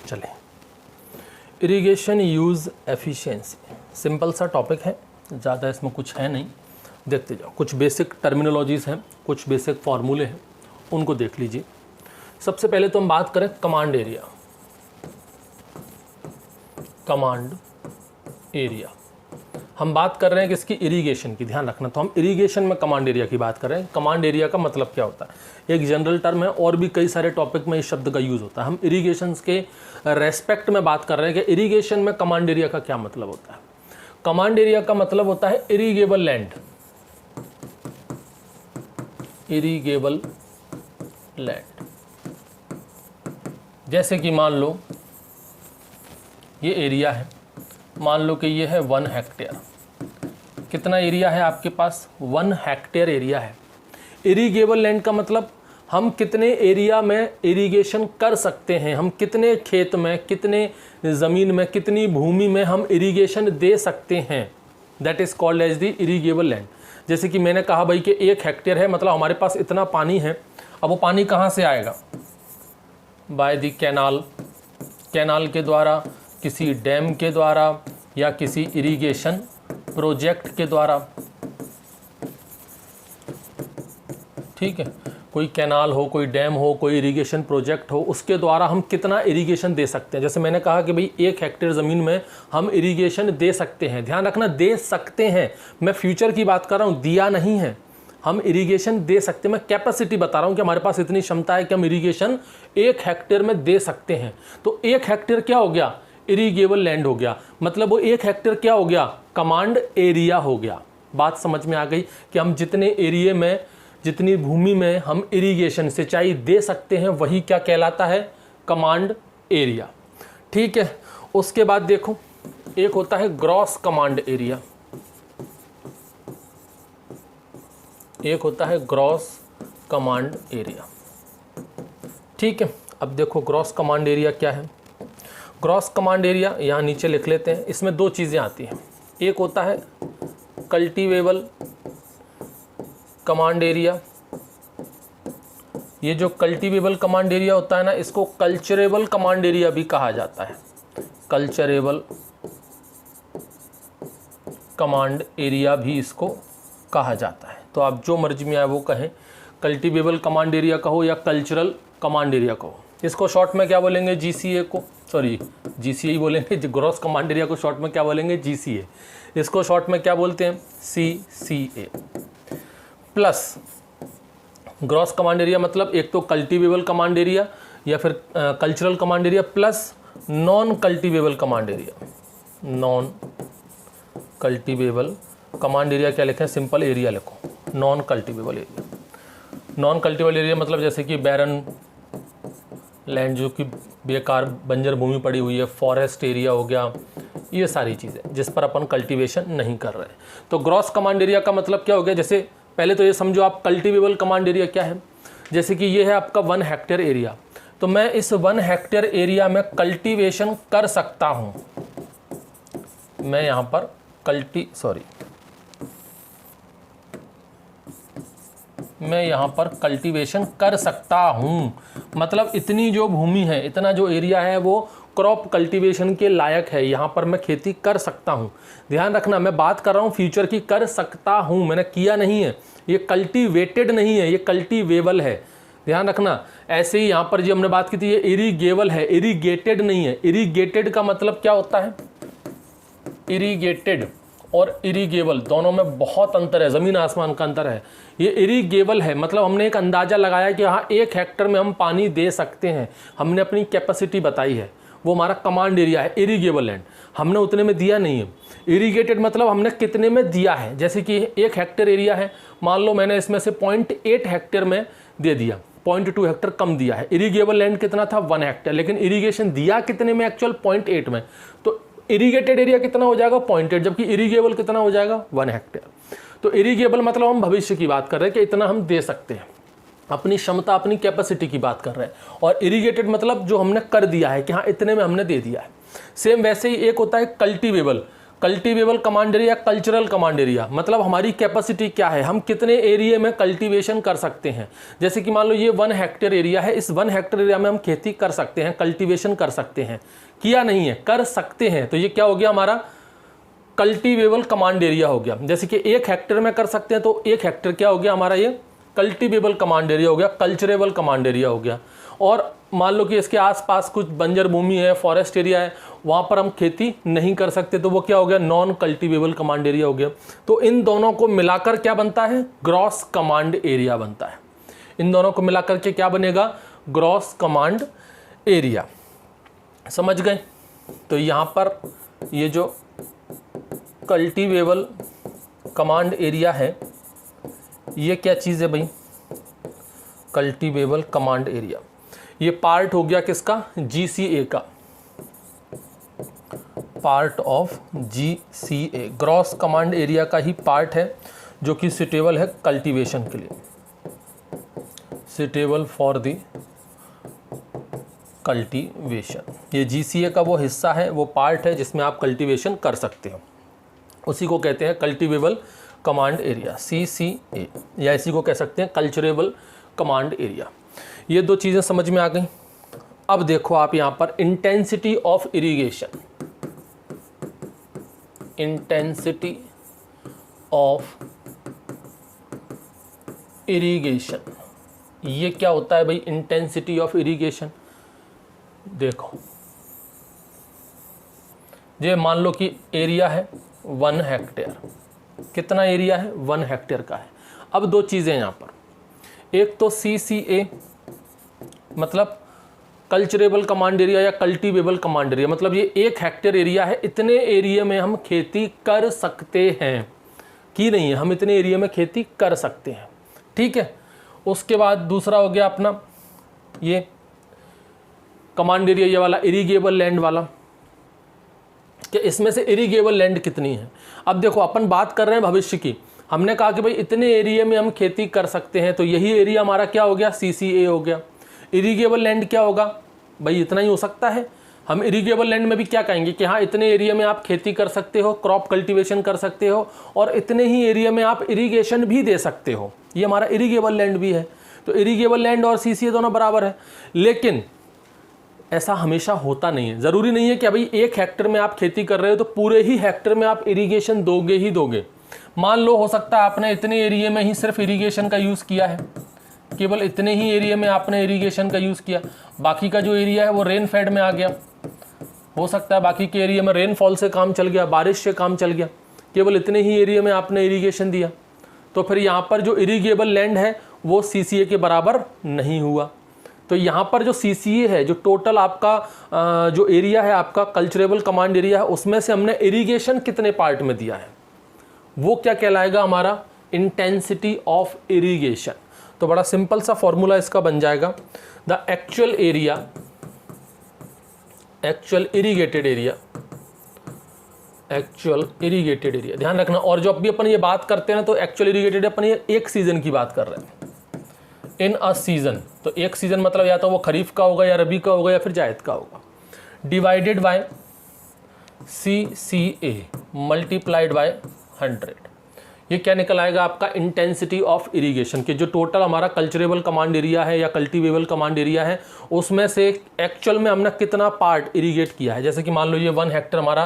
चले irrigation use efficiency, simple सा topic है, ज़्यादा इसमें कुछ है नहीं, देखते जाओ। कुछ बेसिक टर्मिनोलॉजीज़ हैं, कुछ बेसिक फार्मूले हैं, उनको देख लीजिए। सबसे पहले तो हम बात करें कमांड एरिया। कमांड एरिया हम बात कर रहे हैं किसकी? इरिगेशन की। ध्यान रखना, तो हम इरिगेशन में कमांड एरिया की बात कर रहे हैं। कमांड एरिया का मतलब क्या होता है? एक जनरल टर्म है, और भी कई सारे टॉपिक में इस शब्द का यूज़ होता है। हम इरिगेशन के रेस्पेक्ट में बात कर रहे हैं कि इरिगेशन में कमांड एरिया का क्या मतलब होता है। कमांड एरिया का मतलब होता है इरिगेबल लैंड। इरिगेबल लैंड, जैसे कि मान लो ये एरिया है, मान लो कि ये है 1 हेक्टेयर। कितना एरिया है आपके पास? 1 हेक्टेयर एरिया है। इरिगेबल लैंड का मतलब हम कितने एरिया में इरिगेशन कर सकते हैं, हम कितने खेत में, कितने ज़मीन में, कितनी भूमि में हम इरिगेशन दे सकते हैं। That is called as the irrigable land. जैसे कि मैंने कहा भाई कि 1 हेक्टेयर है, मतलब हमारे पास इतना पानी है। अब वो पानी कहाँ से आएगा? By the canal. कैनाल के द्वारा, किसी डैम के द्वारा, या किसी इरिगेशन प्रोजेक्ट के द्वारा। ठीक है, कोई कैनाल हो, कोई डैम हो, कोई इरिगेशन प्रोजेक्ट हो, उसके द्वारा हम कितना इरिगेशन दे सकते हैं। जैसे मैंने कहा कि भाई 1 हेक्टेयर ज़मीन में हम इरिगेशन दे सकते हैं। ध्यान रखना, दे सकते हैं, मैं फ्यूचर की बात कर रहा हूँ, दिया नहीं है। हम इरिगेशन दे सकते हैं, मैं कैपेसिटी बता रहा हूँ कि हमारे पास इतनी क्षमता है कि हम इरिगेशन 1 हेक्टेयर में दे सकते हैं। तो 1 हेक्टेयर क्या हो गया? इरिगेबल लैंड हो गया। मतलब वो 1 हेक्टेयर क्या हो गया? कमांड एरिया हो गया। बात समझ में आ गई कि हम जितने एरिया में, जितनी भूमि में हम इरिगेशन, सिंचाई दे सकते हैं, वही क्या कहलाता है? Command area. ठीक है, उसके बाद देखो, एक होता है ग्रॉस कमांड एरिया, एक होता है ग्रॉस कमांड एरिया। ठीक है, अब देखो ग्रॉस कमांड एरिया क्या है। ग्रॉस कमांड एरिया यहाँ नीचे लिख लेते हैं। इसमें 2 चीज़ें आती हैं। एक होता है कल्टीवेबल कमांड एरिया। ये जो कल्टीवेबल कमांड एरिया होता है ना, इसको कल्चरेबल कमांड एरिया भी कहा जाता है। कल्चरेबल कमांड एरिया भी इसको कहा जाता है। तो आप जो मर्जी में आए वो कहें, कल्टीवेबल कमांड एरिया कहो या कल्चरल कमांड एरिया कहो। इसको शॉर्ट में क्या बोलेंगे? जीसीए को, सॉरी जीसीए ही बोलेंगे। ग्रॉस कमांड एरिया को शॉर्ट में क्या बोलेंगे? जीसीए। इसको शॉर्ट में क्या बोलते हैं? CCA. Plus gross command area मतलब एक तो कल्टीवेबल कमांड एरिया या फिर cultural command area, plus non cultivable command area. Non cultivable command area क्या लिखें? सिंपल एरिया लिखो, non cultivable area. Non cultivable area मतलब जैसे कि बैरन लैंड, जो कि बेकार बंजर भूमि पड़ी हुई है, फॉरेस्ट एरिया हो गया, ये सारी चीज़ें जिस पर अपन कल्टीवेशन नहीं कर रहे हैं। तो ग्रॉस कमांड एरिया का मतलब क्या हो गया? जैसे पहले तो ये समझो आप, कल्टीवेबल कमांड एरिया क्या है। जैसे कि ये है आपका 1 हेक्टेयर एरिया, तो मैं इस 1 हेक्टेयर एरिया में कल्टीवेशन कर सकता हूँ। मैं यहाँ पर मैं यहाँ पर कल्टीवेशन कर सकता हूँ। मतलब इतनी जो भूमि है, इतना जो एरिया है, वो क्रॉप कल्टीवेशन के लायक है, यहाँ पर मैं खेती कर सकता हूँ। ध्यान रखना, मैं बात कर रहा हूँ फ्यूचर की, कर सकता हूँ, मैंने किया नहीं है। ये कल्टीवेटेड नहीं है, ये कल्टीवेबल है। ध्यान रखना। ऐसे ही यहाँ पर जो हमने बात की थी, ये इरिगेबल है, इरिगेटेड नहीं है। इरिगेटेड का मतलब क्या होता है? इरिगेटेड और इरिगेबल दोनों में बहुत अंतर है, ज़मीन आसमान का अंतर है। ये इरिगेबल है मतलब हमने एक अंदाज़ा लगाया कि हाँ 1 हेक्टेयर में हम पानी दे सकते हैं, हमने अपनी कैपेसिटी बताई है, वो हमारा कमांड एरिया है। इरिगेबल लैंड हमने उतने में दिया नहीं है। इरिगेटेड मतलब हमने कितने में दिया है। जैसे कि 1 हेक्टेयर एरिया है, मान लो मैंने इसमें से 0.8 हेक्टेयर में दे दिया, 0.2 हेक्टेयर कम दिया है। इरिगेबल लैंड कितना था? 1 हेक्टेयर, लेकिन इरिगेशन दिया कितने में? एक्चुअल 0.8 में। तो इरिगेटेड एरिया कितना हो जाएगा? 0.8, जबकि इरिगेबल कितना हो जाएगा? 1 हेक्टेयर। तो इरिगेबल मतलब हम भविष्य की बात कर रहे हैं कि इतना हम दे सकते हैं, अपनी क्षमता, अपनी कैपेसिटी की बात कर रहे हैं। और इरिगेटेड मतलब जो हमने कर दिया है कि हाँ इतने में हमने दे दिया है। सेम वैसे ही एक होता है cultivable. Cultivable command area, cultural command area, मतलब हमारी कैपेसिटी क्या है, हम कितने एरिया में कल्टीवेशन कर सकते हैं। जैसे कि मान लो ये 1 हेक्टेयर एरिया है, इस 1 हेक्टेयर एरिया में हम खेती कर सकते हैं, कल्टीवेशन कर सकते हैं, किया नहीं है, कर सकते हैं, तो ये क्या हो गया हमारा कल्टीवेबल कमांड एरिया हो गया। जैसे कि 1 हेक्टेयर में कर सकते हैं तो 1 हेक्टेयर क्या हो गया हमारा ये कल्टीवेबल कमांड एरिया हो गया, कल्चरेबल कमांड एरिया हो गया। और मान लो कि इसके आसपास कुछ बंजर भूमि है, फॉरेस्ट एरिया है, वहाँ पर हम खेती नहीं कर सकते, तो वो क्या हो गया नॉन कल्टीवेबल कमांड एरिया हो गया। तो इन दोनों को मिलाकर क्या बनता है, ग्रॉस कमांड एरिया बनता है। इन दोनों को मिलाकर के क्या बनेगा, ग्रॉस कमांड एरिया। समझ गए। तो यहाँ पर ये जो कल्टीवेबल कमांड एरिया है ये क्या चीज़ है भाई, कल्टीवेबल कमांड एरिया, ये पार्ट हो गया किसका, GCA का, part of GCA, gross command area का ही पार्ट है, जो कि सुटेबल है कल्टीवेशन के लिए, सुटेबल फॉर द कल्टीवेशन। ये GCA का वो हिस्सा है, वो पार्ट है जिसमें आप कल्टीवेशन कर सकते हो, उसी को कहते हैं कल्टीवेबल कमांड एरिया, CCA, या इसी को कह सकते हैं कल्चरेबल कमांड एरिया। ये दो चीज़ें समझ में आ गई। अब देखो आप यहाँ पर intensity of irrigation, intensity of irrigation, ये क्या होता है भाई इंटेंसिटी ऑफ इरिगेशन। देखो ये मान लो कि एरिया है 1 हेक्टेयर, कितना एरिया है 1 हेक्टेयर का है। अब दो चीज़ें यहाँ पर, एक तो CCA मतलब कल्चरेबल कमांड एरिया या कल्टीवेबल कमांड एरिया, मतलब ये 1 हेक्टेयर एरिया है, इतने एरिया में हम खेती कर सकते हैं, कि नहीं है, हम इतने एरिया में खेती कर सकते हैं, ठीक है। उसके बाद दूसरा हो गया अपना ये कमांड एरिया, ये वाला इरिगेबल लैंड वाला, कि इसमें से इरिगेबल लैंड कितनी है। अब देखो अपन बात कर रहे हैं भविष्य की, हमने कहा कि भाई इतने एरिया में हम खेती कर सकते हैं, तो यही एरिया हमारा क्या हो गया, CCA हो गया। इरिगेबल लैंड क्या होगा भाई, इतना ही हो सकता है। हम इरिगेबल लैंड में भी क्या कहेंगे कि हाँ इतने एरिया में आप खेती कर सकते हो, क्रॉप कल्टीवेशन कर सकते हो, और इतने ही एरिया में आप इरिगेशन भी दे सकते हो, ये हमारा इरिगेबल लैंड भी है। तो इरिगेबल लैंड और CCA दोनों बराबर है। लेकिन ऐसा हमेशा होता नहीं है, ज़रूरी नहीं है कि भाई 1 हेक्टेयर में आप खेती कर रहे हो तो पूरे ही हेक्टेयर में आप इरिगेशन दोगे ही दोगे। मान लो हो सकता है आपने इतने एरिया में ही सिर्फ इरिगेशन का यूज़ किया है, केवल इतने ही एरिया में आपने इरिगेशन का यूज़ किया, बाकी का जो एरिया है वो रेन फेड में आ गया। हो सकता है बाकी के एरिया में रेनफॉल से काम चल गया, बारिश से काम चल गया, केवल इतने ही एरिया में आपने इरिगेशन दिया, तो फिर यहाँ पर जो इरिगेबल लैंड है वो CCA के बराबर नहीं हुआ। तो यहाँ पर जो CCA है, जो टोटल आपका जो एरिया है आपका कल्चरेबल कमांड एरिया है, उसमें से हमने इरिगेशन कितने पार्ट में दिया है, वो क्या कहलाएगा हमारा इंटेंसिटी ऑफ इरिगेशन। तो बड़ा सिंपल सा फॉर्मूला इसका बन जाएगा, the actual area, actual irrigated area, actual irrigated area, ध्यान रखना। और जो अभी अपन ये बात करते हैं ना, तो एक्चुअल इरिगेटेड अपन ये एक सीजन की बात कर रहे हैं, इन अ सीजन। तो एक सीजन मतलब या तो वो खरीफ का होगा या रबी का होगा या फिर जायद का होगा, divided by CCA multiplied by 100। ये क्या निकल आएगा आपका इंटेंसिटी ऑफ इरिगेशन के, जो टोटल हमारा कल्चरेबल कमांड एरिया है या कल्टीवेबल कमांड एरिया है, उसमें से एक्चुअल में हमने कितना पार्ट इरिगेट किया है। जैसे कि मान लो ये 1 हेक्टेयर हमारा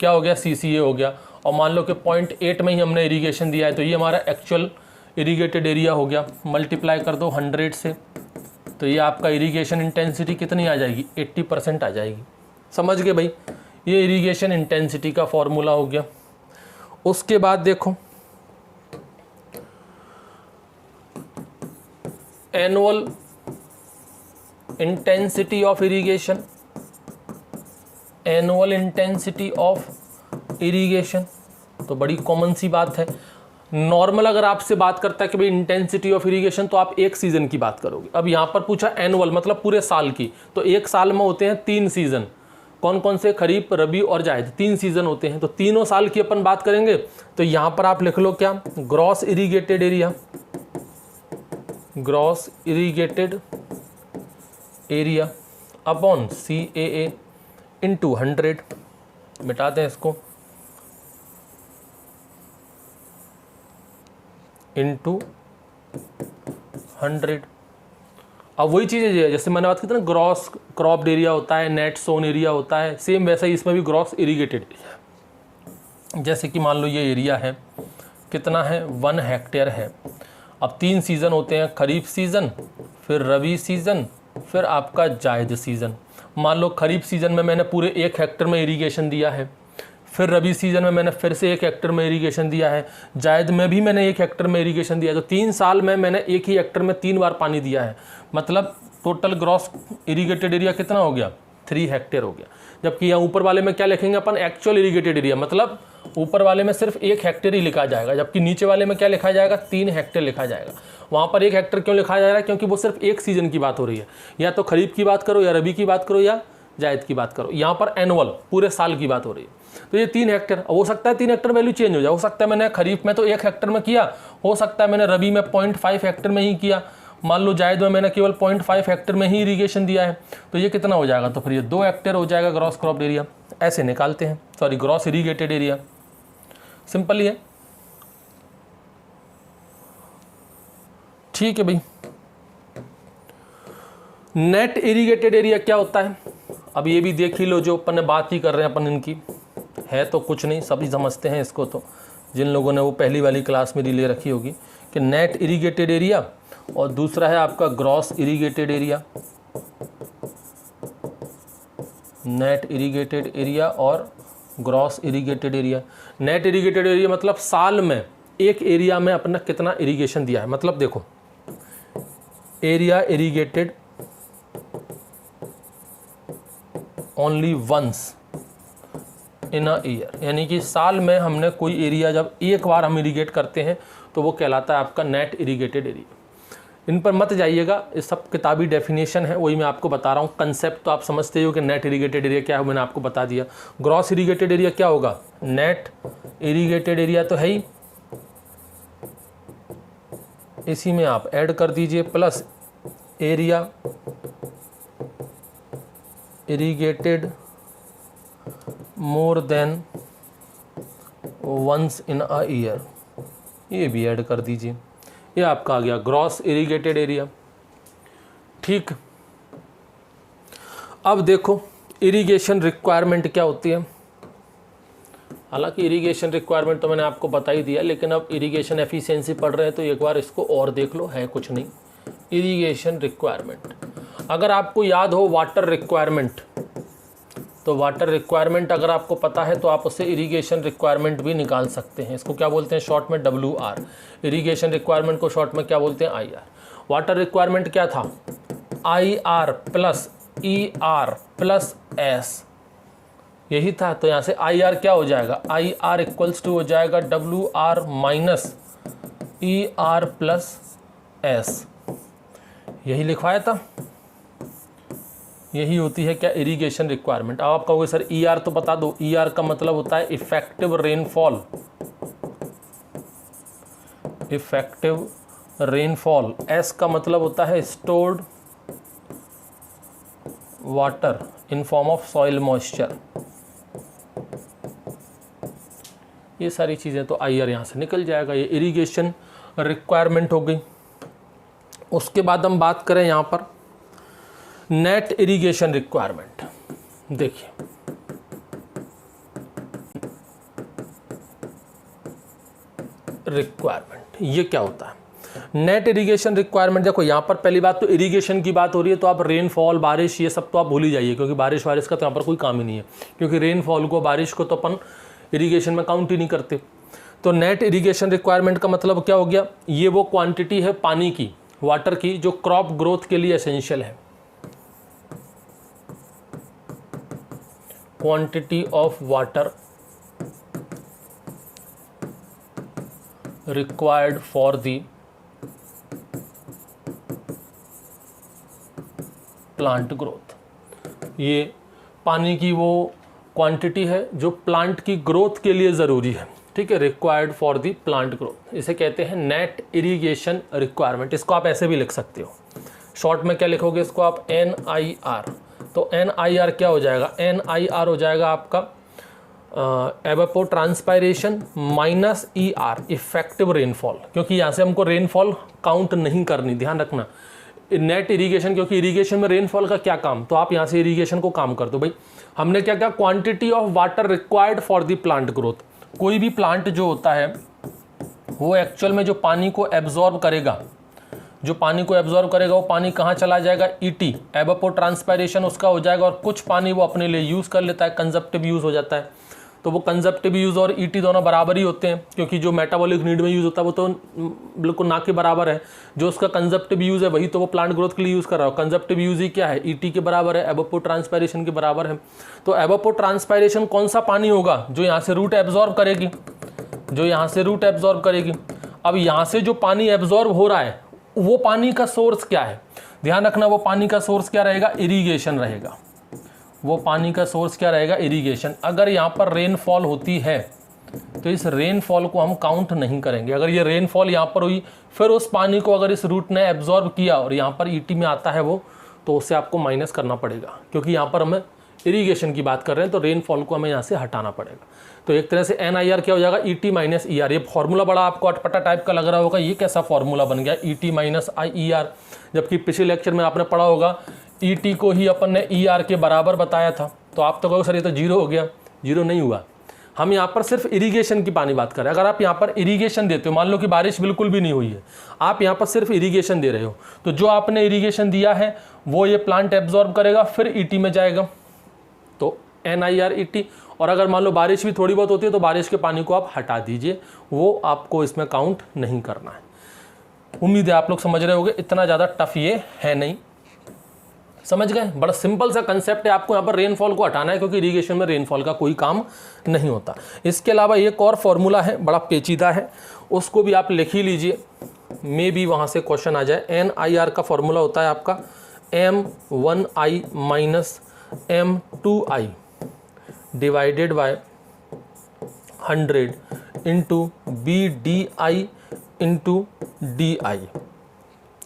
क्या हो गया, CCA हो गया, और मान लो कि 0.8 में ही हमने इरिगेशन दिया है, तो ये हमारा एक्चुअल इरिगेटेड एरिया हो गया। मल्टीप्लाई कर दो 100 से, तो ये आपका इरिगेशन इंटेंसिटी कितनी आ जाएगी, 80% आ जाएगी। समझ गए भाई, ये इरिगेशन इंटेंसिटी का फॉर्मूला हो गया। उसके बाद देखो annual intensity of irrigation, annual intensity of irrigation, तो बड़ी कॉमन सी बात है। नॉर्मल अगर आपसे बात करता है कि भाई इंटेंसिटी ऑफ इरिगेशन, तो आप एक सीजन की बात करोगे। अब यहाँ पर पूछा एनुअल मतलब पूरे साल की, तो एक साल में होते हैं 3 सीजन, कौन कौन से, खरीफ, रबी और जायद, 3 सीजन होते हैं। तो तीनों साल की अपन बात करेंगे, तो यहाँ पर आप लिख लो क्या, gross irrigated area, gross irrigated area upon CAA into 100, मिटाते हैं इसको, इंटू 100। अब वही चीज़ है जैसे मैंने बात की थी ना, ग्रॉस क्रॉप्ड एरिया होता है, नेट सोन एरिया होता है, सेम वैसा ही इसमें भी ग्रॉस इरीगेटेड एरिया। जैसे कि मान लो ये एरिया है, कितना है, 1 हेक्टेयर है। अब 3 सीज़न होते हैं, खरीफ सीज़न, फिर रबी सीज़न, फिर आपका जायद सीज़न। मान लो खरीफ सीज़न में मैंने पूरे 1 हेक्टेयर में इरीगेशन दिया है, फिर रबी सीज़न में मैंने फिर से 1 हेक्टेयर में इरीगेशन दिया है, जायद में भी मैंने 1 हेक्टेयर में इरीगेशन दिया है। तो 3 साल में मैंने एक ही हेक्टेयर में 3 बार पानी दिया है। मतलब टोटल ग्रॉस इरीगेटेड एरिया कितना हो गया, 3 हेक्टेयर हो गया। जबकि यहाँ ऊपर वाले में क्या लिखेंगे अपन, एक्चुअल इरीगेटेड एरिया, मतलब ऊपर वाले में सिर्फ 1 हेक्टेयर ही लिखा जाएगा, जबकि नीचे वाले में क्या लिखा जाएगा, 3 हेक्टेयर लिखा जाएगा। वहाँ पर 1 हेक्टेयर क्यों लिखा जा रहा है, क्योंकि वो सिर्फ एक सीज़न की बात हो रही है, या तो खरीफ की बात करो, या रबी की बात करो, या जायद की बात करो। यहाँ पर एनुअल पूरे साल की बात हो रही है। तो ये 3 हेक्टेयर, हो सकता है 3 हेक्टेयर वैल्यू चेंज हो जाए, हो सकता है मैंने खरीफ में तो 1 हेक्टेयर में किया, हो सकता है मैंने रबी में 0.5 हेक्टेयर में ही किया, मान लो जायद में मैंने केवल 0.5 हेक्टेयर में ही इरीगेशन दिया है। तो ये कितना हो जाएगा, तो फिर ये 2 हेक्टेयर हो जाएगा ग्रॉस क्रॉप्ड एरिया। ऐसे निकालते हैं, sorry gross irrigated area, simple ही है। ठीक है भाई, नेट इरीगेटेड एरिया क्या होता है, अब ये भी देख ही लो, जो अपन ने बात ही कर रहे हैं अपन इनकी, है तो कुछ नहीं, सभी समझते हैं इसको। तो जिन लोगों ने वो पहली वाली क्लास में ले रखी होगी कि नेट इरीगेटेड एरिया, और दूसरा है आपका gross irrigated area. Net irrigated area और gross irrigated area. Net irrigated area मतलब साल में एक एरिया में अपना कितना इरीगेशन दिया है। मतलब देखो, area irrigated only once in a year, यानी कि साल में हमने कोई एरिया जब एक बार हम इरीगेट करते हैं तो वो कहलाता है आपका नेट इरीगेटेड एरिया। इन पर मत जाइएगा, ये सब किताबी डेफिनेशन है, वही मैं आपको बता रहा हूँ। कंसेप्ट तो आप समझते हो कि नेट इरीगेटेड एरिया क्या है, मैंने आपको बता दिया। ग्रॉस इरीगेटेड एरिया क्या होगा, नेट इरीगेटेड एरिया तो है ही, इसी में आप ऐड कर दीजिए plus area irrigated more than once in a year, ये भी ऐड कर दीजिए। ये आपका आ गया ग्रॉस इरीगेटेड एरिया। ठीक, अब देखो इरिगेशन रिक्वायरमेंट क्या होती है। हालांकि इरिगेशन रिक्वायरमेंट तो मैंने आपको बता ही दिया, लेकिन अब इरिगेशन एफिशिएंसी पढ़ रहे हैं तो एक बार इसको और देख लो, है कुछ नहीं। इरिगेशन रिक्वायरमेंट, अगर आपको याद हो वाटर रिक्वायरमेंट, तो वाटर रिक्वायरमेंट अगर आपको पता है तो आप उससे इरिगेशन रिक्वायरमेंट भी निकाल सकते हैं। इसको क्या बोलते हैं शॉर्ट में, WR। इरिगेशन रिक्वायरमेंट को शॉर्ट में क्या बोलते हैं, IR। वाटर रिक्वायरमेंट क्या था, IR plus ER plus S, यही था। तो यहाँ से IR क्या हो जाएगा, IR इक्वल्स टू हो जाएगा WR minus ER plus S, यही लिखवाया था। यही होती है क्या, इरिगेशन रिक्वायरमेंट। अब आप कहोगे सर ER तो बता दो, ER का मतलब होता है effective rainfall. Effective rainfall. S का मतलब होता है stored water in form of soil moisture. ये सारी चीज़ें तो IR यहाँ से निकल जाएगा। ये इरिगेशन रिक्वायरमेंट हो गई। उसके बाद हम बात करें यहाँ पर नेट इरिगेशन रिक्वायरमेंट। देखिए रिक्वायरमेंट ये क्या होता है, नेट इरिगेशन रिक्वायरमेंट। देखो यहाँ पर पहली बात तो इरिगेशन की बात हो रही है, तो आप रेनफॉल, बारिश, ये सब तो आप भूल ही जाइए, क्योंकि बारिश वारिश का तो यहाँ पर कोई काम ही नहीं है, क्योंकि रेनफॉल को, बारिश को तो अपन इरिगेशन में काउंट ही नहीं करते। तो नेट इरिगेशन रिक्वायरमेंट का मतलब क्या हो गया, ये वो क्वांटिटी है पानी की, वाटर की, जो क्रॉप ग्रोथ के लिए एसेंशियल है। Quantity of water required for the plant growth. ये पानी की वो क्वांटिटी है जो प्लांट की ग्रोथ के लिए ज़रूरी है। ठीक है, required for the plant growth, इसे कहते हैं नेट इरिगेशन रिक्वायरमेंट। इसको आप ऐसे भी लिख सकते हो, शॉर्ट में क्या लिखोगे इसको आप, NIR। तो NIR क्या हो जाएगा, NIR हो जाएगा आपका एवापोट्रांसपायरेशन माइनस ER इफेक्टिव रेनफॉल, क्योंकि यहाँ से हमको रेनफॉल काउंट नहीं करनी, ध्यान रखना। नेट इरीगेशन, क्योंकि इरीगेशन में रेनफॉल का क्या काम, तो आप यहाँ से इरीगेशन को काम कर दो भाई। हमने क्या क्या, quantity of water required for the plant growth. कोई भी प्लांट जो होता है वो एक्चुअल में जो पानी को एब्जॉर्ब करेगा, जो पानी को एब्जॉर्ब करेगा वो पानी कहाँ चला जाएगा, ET एवापोट्रांसपायरेशन उसका हो जाएगा, और कुछ पानी वो अपने लिए यूज़ कर लेता है, कंजप्टिव यूज़ हो जाता है। तो वो कंजप्टिव यूज़ और ET दोनों बराबर ही होते हैं, क्योंकि जो मेटाबॉलिक नीड में यूज़ होता है वो तो बिल्कुल ना के बराबर है। जो उसका कंजप्टिव यूज़ है वही तो वो प्लांट ग्रोथ के लिए यूज़ कर रहा हो। कंजप्टिव यूज़ ही क्या है, ET के बराबर है, एवापोट्रांसपायरेशन के बराबर है। तो एवापोट्रांसपायरेशन कौन सा पानी होगा, जो यहाँ से रूट एब्जॉर्ब करेगी, जो यहाँ से रूट एब्जॉर्ब करेगी। अब यहाँ से जो पानी एब्जॉर्ब हो रहा है वो पानी का सोर्स क्या है, ध्यान रखना, वो पानी का सोर्स क्या रहेगा, इरीगेशन रहेगा। वो पानी का सोर्स क्या रहेगा, इरीगेशन। अगर यहाँ पर रेनफॉल होती है तो इस रेनफॉल को हम काउंट नहीं करेंगे। अगर ये रेनफॉल यहाँ पर हुई, फिर उस पानी को अगर इस रूट ने एब्जॉर्ब किया और यहाँ पर ET में आता है वो, तो उससे आपको माइनस करना पड़ेगा, क्योंकि यहाँ पर हमें इरीगेशन की बात कर रहे हैं, तो रेनफॉल को हमें यहाँ से हटाना पड़ेगा। तो एक तरह से NIR क्या हो जाएगा, ET माइनस ER। ये फॉर्मूला बड़ा आपको अटपटा टाइप का लग रहा होगा, ये कैसा फॉर्मूला बन गया, ET माइनस IER, जबकि पिछले लेक्चर में आपने पढ़ा होगा ET को ही अपन ने ER के बराबर बताया था। तो आप तो कहोगे सर ये तो जीरो हो गया, जीरो नहीं हुआ। हम यहाँ पर सिर्फ इरीगेशन की पानी बात कर रहे हैं। अगर आप यहाँ पर इरीगेशन देते हो, मान लो कि बारिश बिल्कुल भी नहीं हुई है, आप यहाँ पर सिर्फ इरीगेशन दे रहे हो, तो जो आपने इरीगेशन दिया है वो ये प्लांट एब्जॉर्ब करेगा, फिर ET में जाएगा, तो NIR ET। और अगर मान लो बारिश भी थोड़ी बहुत होती है तो बारिश के पानी को आप हटा दीजिए, वो आपको इसमें काउंट नहीं करना है। उम्मीद है आप लोग समझ रहे होंगे, इतना ज़्यादा टफ ये है नहीं, समझ गए। बड़ा सिंपल सा कंसेप्ट है, आपको यहाँ पर रेनफॉल को हटाना है, क्योंकि इरीगेशन में रेनफॉल का कोई काम नहीं होता। इसके अलावा एक और फॉर्मूला है, बड़ा पेचीदा है, उसको भी आप लिख ही लीजिए, मे भी वहाँ से क्वेश्चन आ जाए। NIR का फॉर्मूला होता है आपका M1I minus M2I divided by 100 into BDI into DI।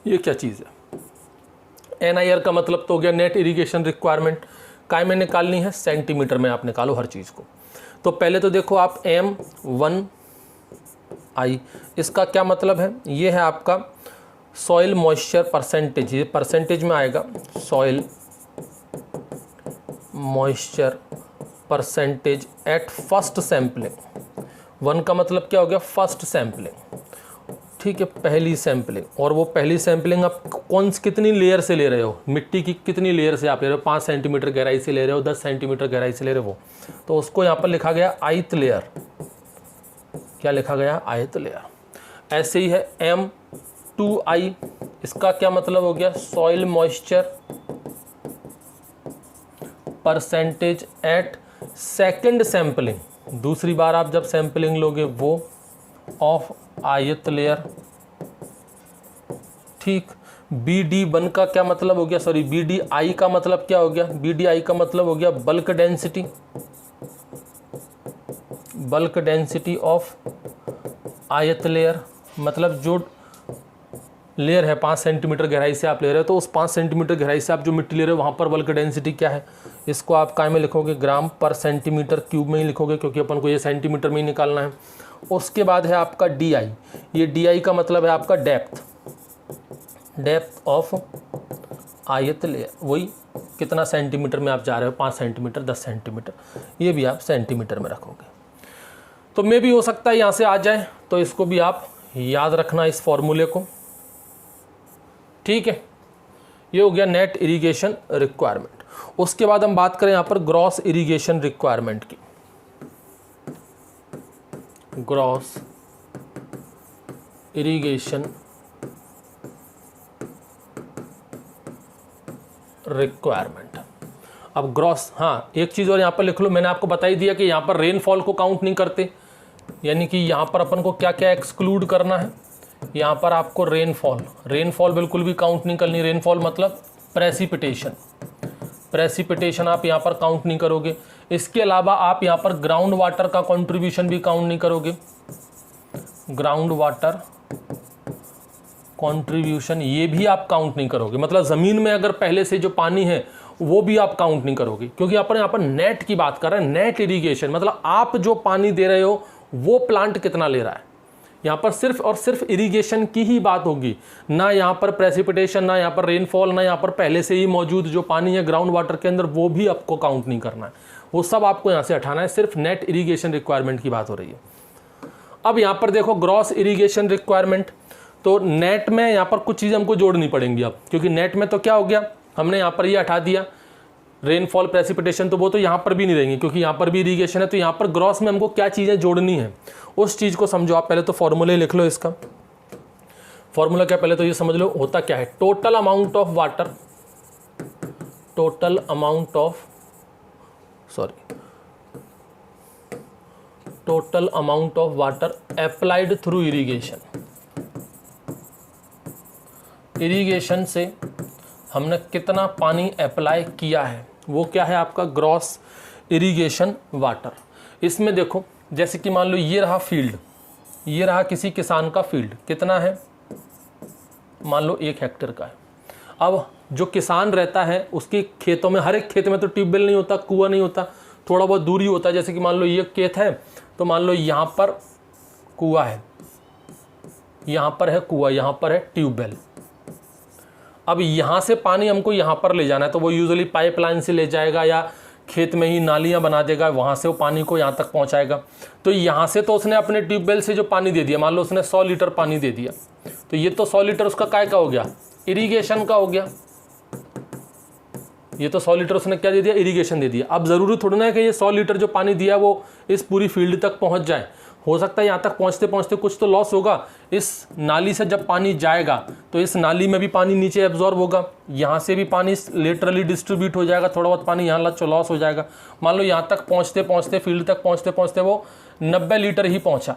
ये क्या चीज़ है, NIR का मतलब तो हो गया नेट इरिगेशन रिक्वायरमेंट। काय में निकालनी है, सेंटीमीटर में आप निकालो हर चीज़ को। तो पहले तो देखो आप M1I, इसका क्या मतलब है, ये है आपका सॉइल मॉइस्चर परसेंटेज, ये परसेंटेज में आएगा, soil moisture percentage at first sampling. 1 का मतलब क्या हो गया, फर्स्ट सैम्पलिंग, ठीक है, पहली सैम्पलिंग। और वो पहली सैम्पलिंग आप कितनी लेयर से ले रहे हो, मिट्टी की कितनी लेयर से आप ले रहे हो, 5 सेंटीमीटर गहराई से ले रहे हो, 10 सेंटीमीटर गहराई से ले रहे हो, तो उसको यहाँ पर लिखा गया ith लेयर। क्या लिखा गया, ith लेयर। ऐसे ही है M2I, इसका क्या मतलब हो गया, soil moisture percentage at second sampling, दूसरी बार आप जब सैम्पलिंग लोगे वो ऑफ ith लेयर, ठीक। BD1 का क्या मतलब हो गया, सॉरी BDI का मतलब क्या हो गया, BDI का मतलब हो गया bulk density, bulk density of ith layer. मतलब जो लेयर है 5 सेंटीमीटर गहराई से आप ले रहे हो, तो उस 5 सेंटीमीटर गहराई से आप जो मिट्टी ले रहे हो वहाँ पर बल्क डेंसिटी क्या है, इसको आप काय में लिखोगे, ग्राम पर सेंटीमीटर क्यूब में ही लिखोगे, क्योंकि अपन को ये सेंटीमीटर में ही निकालना है। उसके बाद है आपका DI, ये DI का मतलब है आपका depth, depth of ith layer, वही कितना सेंटीमीटर में आप जा रहे हो, 5 सेंटीमीटर 10 सेंटीमीटर, ये भी आप सेंटीमीटर में रखोगे। तो मे भी हो सकता है यहाँ से आ जाए, तो इसको भी आप याद रखना, इस फॉर्मूले को, ठीक है। ये हो गया नेट इरिगेशन रिक्वायरमेंट। उसके बाद हम बात करें यहाँ पर ग्रॉस इरिगेशन रिक्वायरमेंट की। Gross irrigation requirement. अब ग्रॉस, हाँ एक चीज़ और यहाँ पर लिख लो, मैंने आपको बता ही दिया कि यहाँ पर रेनफॉल को काउंट नहीं करते, यानी कि यहाँ पर अपन को क्या क्या एक्सक्लूड करना है, यहाँ पर आपको रेनफॉल बिल्कुल भी काउंट नहीं करनी। रेनफॉल मतलब प्रेसिपिटेशन आप यहाँ पर काउंट नहीं करोगे। इसके अलावा आप यहाँ पर ग्राउंड वाटर का कंट्रीब्यूशन भी काउंट नहीं करोगे, ग्राउंड वाटर कंट्रीब्यूशन ये भी आप काउंट नहीं करोगे। मतलब ज़मीन में अगर पहले से जो पानी है वो भी आप काउंट नहीं करोगे, क्योंकि अपन यहाँ पर नेट की बात कर रहे हैं। नेट इरीगेशन मतलब आप जो पानी दे रहे हो वो प्लांट कितना ले रहा है। यहाँ पर सिर्फ और सिर्फ इरिगेशन की ही बात होगी, ना यहाँ पर प्रेसिपिटेशन, ना यहाँ पर रेनफॉल, ना यहाँ पर पहले से ही मौजूद जो पानी है ग्राउंड वाटर के अंदर, वो भी आपको काउंट नहीं करना है, वो सब आपको यहाँ से हटाना है। सिर्फ नेट इरिगेशन रिक्वायरमेंट की बात हो रही है। अब यहाँ पर देखो ग्रॉस इरिगेशन रिक्वायरमेंट, तो नेट में यहाँ पर कुछ चीज़ें हमको जोड़नी पड़ेंगी अब, क्योंकि नेट में तो क्या हो गया, हमने यहाँ पर ये हटा दिया, रेनफॉल प्रेसिपिटेशन तो वो तो यहाँ पर भी नहीं रहेंगी, क्योंकि यहाँ पर भी इरीगेशन है। तो यहाँ पर ग्रॉस में हमको क्या चीज़ें जोड़नी है उस चीज़ को समझो आप। पहले तो फॉर्मूले लिख लो इसका। फॉर्मूला क्या, पहले तो ये समझ लो होता क्या है। Total amount of water, total amount of water applied through irrigation. Irrigation से हमने कितना पानी अप्लाई किया है वो क्या है आपका ग्रॉस इरिगेशन वाटर। इसमें देखो जैसे कि मान लो ये रहा फील्ड, ये रहा किसी किसान का फील्ड, कितना है, मान लो 1 हेक्टेयर का है। अब जो किसान रहता है उसके खेतों में, हर एक खेत में तो ट्यूबवेल नहीं होता, कुआं नहीं होता, थोड़ा बहुत दूरी होता है। जैसे कि मान लो ये खेत है तो मान लो यहाँ पर कुआं है, यहाँ पर है कुआं, यहाँ पर है ट्यूबवेल। अब यहाँ से पानी हमको यहाँ पर ले जाना है तो वो यूजुअली पाइपलाइन से ले जाएगा या खेत में ही नालियाँ बना देगा, वहाँ से वो पानी को यहाँ तक पहुँचाएगा। तो यहाँ से तो उसने अपने ट्यूबवेल से जो पानी दे दिया, मान लो उसने 100 लीटर पानी दे दिया, तो ये तो 100 लीटर उसका काय का हो गया, इरीगेशन का हो गया। ये तो 100 लीटर उसने क्या दे दिया, इरीगेशन दे दिया। अब ज़रूरी थोड़ा ना है कि ये 100 लीटर जो पानी दिया वो इस पूरी फील्ड तक पहुँच जाए, हो सकता है यहाँ तक पहुँचते पहुँचते कुछ तो लॉस होगा। इस नाली से जब पानी जाएगा तो इस नाली में भी पानी नीचे एब्जॉर्ब होगा, यहाँ से भी पानी लेटरली डिस्ट्रीब्यूट हो जाएगा, थोड़ा बहुत पानी यहाँ लॉस हो जाएगा। मान लो यहाँ तक पहुँचते पहुँचते फील्ड तक पहुँचते पहुँचते वो 90 लीटर ही पहुँचा,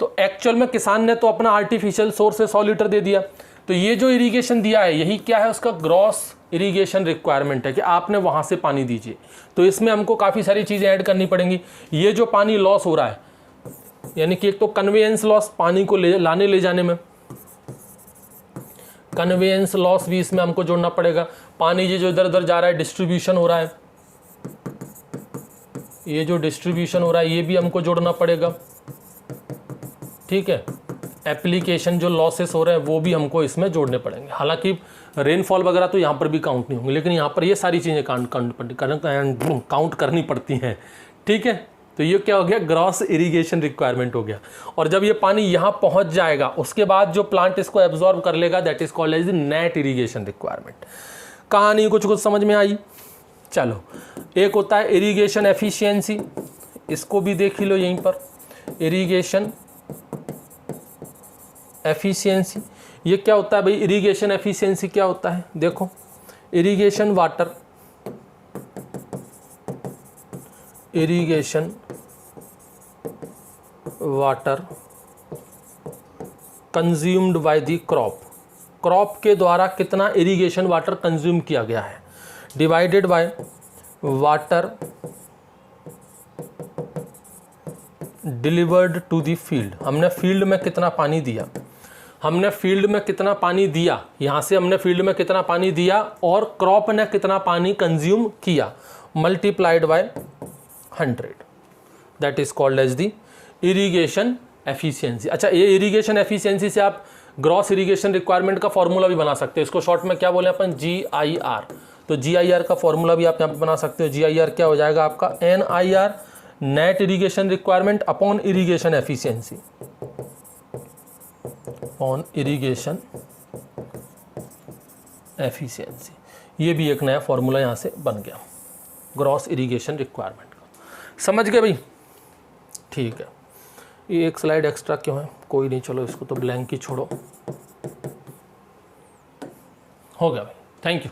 तो एक्चुअल में किसान ने तो अपना आर्टिफिशियल सोर्स से 100 लीटर दे दिया। तो ये जो इरीगेशन दिया है यही क्या है, उसका ग्रॉस इरीगेशन रिक्वायरमेंट है कि आपने वहाँ से पानी दीजिए। तो इसमें हमको काफ़ी सारी चीज़ें ऐड करनी पड़ेंगी। ये जो पानी लॉस हो रहा है, यानी कि एक तो कन्वेयंस लॉस, पानी को लाने ले जाने में कन्वेयंस लॉस भी इसमें हमको जोड़ना पड़ेगा। पानी ये जो इधर उधर जा रहा है, डिस्ट्रीब्यूशन हो रहा है, ये जो डिस्ट्रीब्यूशन हो रहा है ये भी हमको जोड़ना पड़ेगा, ठीक है। एप्लीकेशन जो लॉसेस हो रहे हैं वो भी हमको इसमें जोड़ने पड़ेंगे। हालांकि रेनफॉल वगैरह तो यहाँ पर भी काउंट नहीं होंगे, लेकिन यहाँ पर ये सारी चीज़ें काउंट करनी पड़ती हैं, ठीक है। तो ये क्या हो गया, ग्रॉस इरिगेशन रिक्वायरमेंट हो गया। और जब ये पानी यहाँ पहुँच जाएगा उसके बाद जो प्लांट इसको एब्जॉर्ब कर लेगा, that is called as the net irrigation requirement. कहानी कुछ समझ में आई। चलो, एक होता है इरिगेशन एफिशिएंसी, इसको भी देख ही लो यहीं पर। इरिगेशन एफिशिएंसी ये क्या होता है भाई, इरिगेशन एफिशिएंसी क्या होता है, देखो irrigation water consumed by the crop के द्वारा कितना इरिगेशन वाटर कंज्यूम किया गया है, divided by water delivered to the field. हमने फील्ड में कितना पानी दिया, यहाँ से हमने फील्ड में कितना पानी दिया और क्रॉप ने कितना पानी कंज्यूम किया, multiplied by 100, that is called as the irrigation efficiency. अच्छा, ये इरिगेशन एफिशिएंसी से आप ग्रॉस इरिगेशन रिक्वायरमेंट का फॉर्मूला भी बना सकते हैं। इसको शॉर्ट में क्या बोले अपन, GIR। तो GIR का फॉर्मूला भी आप यहाँ पे बना सकते हो। GIR क्या हो जाएगा आपका, NIR net irrigation requirement upon irrigation efficiency, on irrigation efficiency. ये भी एक नया फॉर्मूला यहाँ से बन गया ग्रॉस इरिगेशन रिक्वायरमेंट का। समझ गए भाई, ठीक है। ये एक स्लाइड एक्स्ट्रा क्यों है, कोई नहीं, चलो इसको तो ब्लैंक ही छोड़ो, हो गया भाई, थैंक यू।